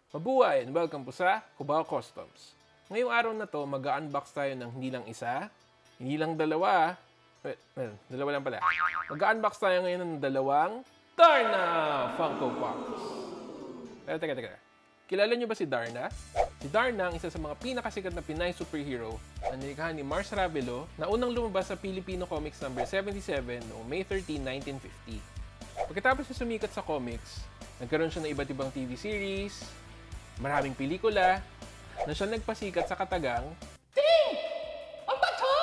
Mabuhay and welcome po sa Cubao Customs. Ngayong araw na to, mag-unbox tayo ng hindi lang isa, hindi lang dalawa, dalawa lang pala. Mag-unbox tayo ngayon ng dalawang Darna Funko Pops. Teka. Kilala niyo ba si Darna? Si Darna ang isa sa mga pinakasikat na Pinay superhero na nilikha ni Ravelo na unang lumabas sa Filipino Comics number 77 noong May 13, 1950. Pagkatapos siya sumikat sa comics, nagkaroon siya ng iba't ibang TV series, maraming pelikula, na siya nagpasikat sa katagang Ting! Ang bato!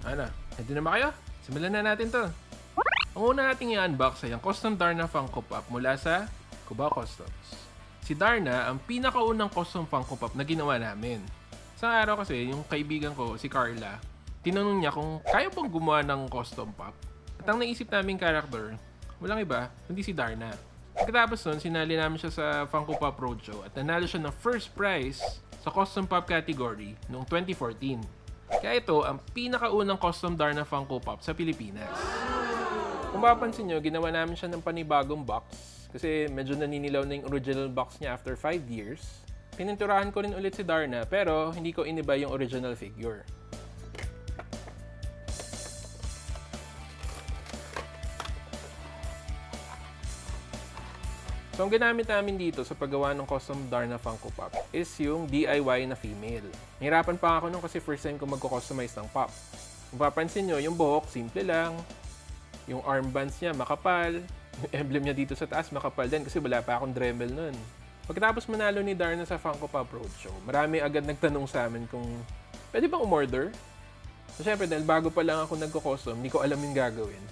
Ano? Ready na ba kayo? Simulan na natin to. Ang una nating i-unbox ay ang custom Darna Funko Pop mula sa Cubao Customs. Si Darna ang pinakaunang custom Funko Pop na ginawa namin. Isang araw kasi, yung kaibigan ko, si Carla, tinanong niya kung kaya bang gumawa ng custom pop. At ang naisip naming character, walang iba, kundi si Darna. Pagkatapos nun, sinali namin siya sa Funko Pop Roadshow at nanalo siya ng first prize sa Custom Pop category noong 2014. Kaya ito ang pinakaunang custom Darna Funko Pop sa Pilipinas. Kung mapapansin nyo, ginawa namin siya ng panibagong box kasi medyo naninilaw na yung original box niya after 5 years. Pininturahan ko rin ulit si Darna pero hindi ko iniba yung original figure. So, ang ginamit namin dito sa paggawa ng custom Darna Funko Pop is yung DIY na female. Nahirapan pa ako nung kasi first time ko magko-customize ng pop. Kung papansin nyo, yung buhok, simple lang. Yung armbands niya, makapal. Yung emblem niya dito sa taas, makapal din kasi wala pa akong Dremel nun. Pagkatapos manalo ni Darna sa Funko Pop Roadshow, marami agad nagtanong sa amin kung pwede bang umorder? So, syempre, dahil bago pa lang ako nagko-custom, hindi ko alam yung gagawin.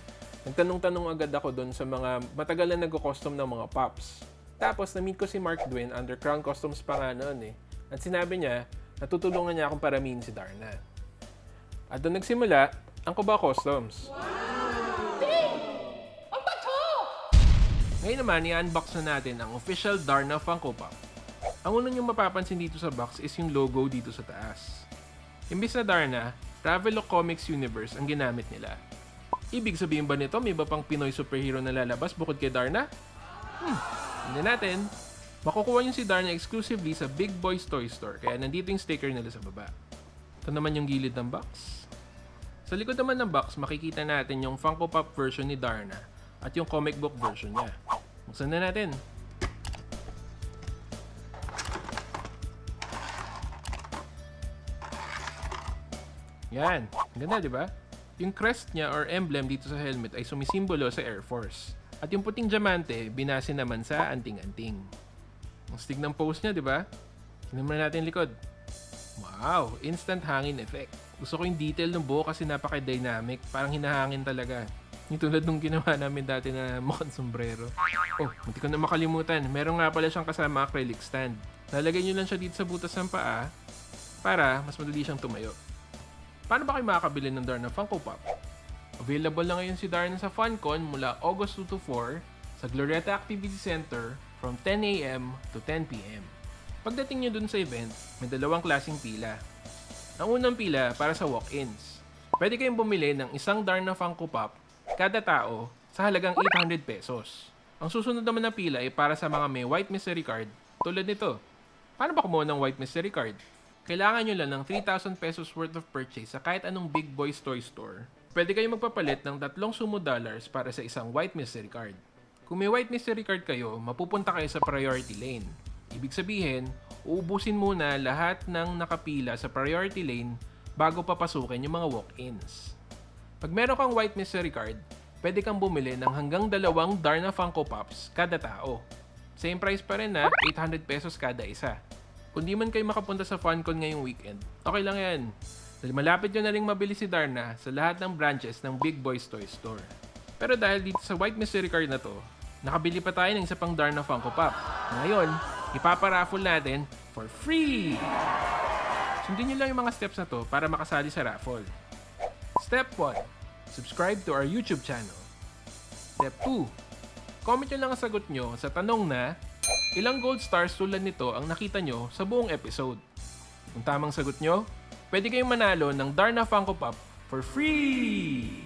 Nagtanong-tanong agad ako doon sa mga matagal na nagko-custom ng mga pops. Tapos, na-meet ko si Mark Dwin under Crown Customs pa nga noon eh. At sinabi niya, natutulungan niya akong paramihin si Darna. At doon nagsimula, ang Cubao Customs. Ang bato! Ngayon naman, i-unbox na natin ang official Darna Funko Pop. Ang unang niyong mapapansin dito sa box is yung logo dito sa taas. Imbis na Darna, Ravelo Comics Universe ang ginamit nila. Ibig sabihin ba nito may iba pang Pinoy superhero na lalabas bukod kay Darna? Hindi natin. Makukuha niyo si Darna exclusively sa Big Boys Toy Store kaya nandito yung sticker nila sa baba. Ito naman yung gilid ng box. Sa likod naman ng box makikita natin yung Funko Pop version ni Darna at yung comic book version niya. Buksan na natin. Yan. Ganda, di ba? Yung crest niya or emblem dito sa helmet ay sumisimbolo sa Air Force. At yung puting diamante, binase naman sa anting-anting. Ang stig ng pose niya, di ba? Tingnan muna natin likod. Wow! Instant hangin effect. Gusto ko yung detail ng buhok kasi napaka-dynamic. Parang hinahangin talaga. Yung tulad nung ginawa namin dati na mukhang sombrero. Oh, hindi ko na makalimutan. Meron nga pala siyang kasama acrylic stand. Lalagay nyo lang siya dito sa butas ng paa para mas madali siyang tumayo. Paano ba kayo makakabili ng Darna Funko Pop? Available na ngayon si Darna sa FunCon mula August 2 to 4 sa Glorieta Activity Center from 10 a.m. to 10 p.m. Pagdating nyo dun sa event, may dalawang klaseng pila. Ang unang pila para sa walk-ins. Pwede kayong bumili ng isang Darna Funko Pop kada tao sa halagang 800 pesos. Ang susunod naman na pila ay para sa mga may White Mystery Card tulad nito. Paano ba kumuha ng White Mystery Card? Kailangan nyo lang ng 3,000 pesos worth of purchase sa kahit anong Big Boys Toy Store. Pwede kayo magpapalit ng 3 sumo dollars para sa isang White Mystery Card. Kung may White Mystery Card kayo, mapupunta kayo sa priority lane. Ibig sabihin, uubusin muna lahat ng nakapila sa priority lane bago papasukin yung mga walk-ins. Pag meron kang White Mystery Card, pwede kang bumili ng hanggang 2 Darna Funko Pops kada tao. Same price pa rin na 800 pesos kada isa. Kung di man kayo makapunta sa FunCon ngayong weekend, okay lang yan. Dahil malapit nyo na rin mabili si Darna sa lahat ng branches ng Big Boys Toy Store. Pero dahil dito sa White Mystery Card na to, nakabili pa tayo ng isa pang Darna Funko Pop. Ngayon, ipaparaffle natin for free! Sundin nyo lang yung mga steps na to para makasali sa raffle. Step 1. Subscribe to our YouTube channel. Step 2. Comment nyo lang ang sagot nyo sa tanong na ilang gold stars tulad nito ang nakita nyo sa buong episode. Kung tamang sagot nyo, pwede kayong manalo ng Darna Funko Pop for free!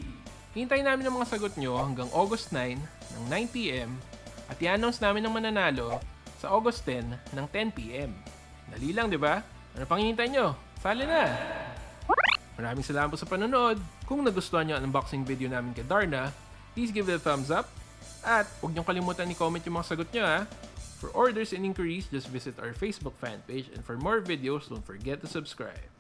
Hintayin namin ang mga sagot nyo hanggang August 9 ng 9 p.m. at i-announce namin ang mananalo sa August 10 ng 10 p.m. Dali lang, di ba? Ano pang hinihintay nyo? Sali na! Maraming salamat po sa panonood. Kung nagustuhan nyo ang unboxing video namin kay Darna, please give it a thumbs up. At huwag niyong kalimutan i-comment yung mga sagot nyo ha. For orders and inquiries, just visit our Facebook fan page. And for more videos, don't forget to subscribe.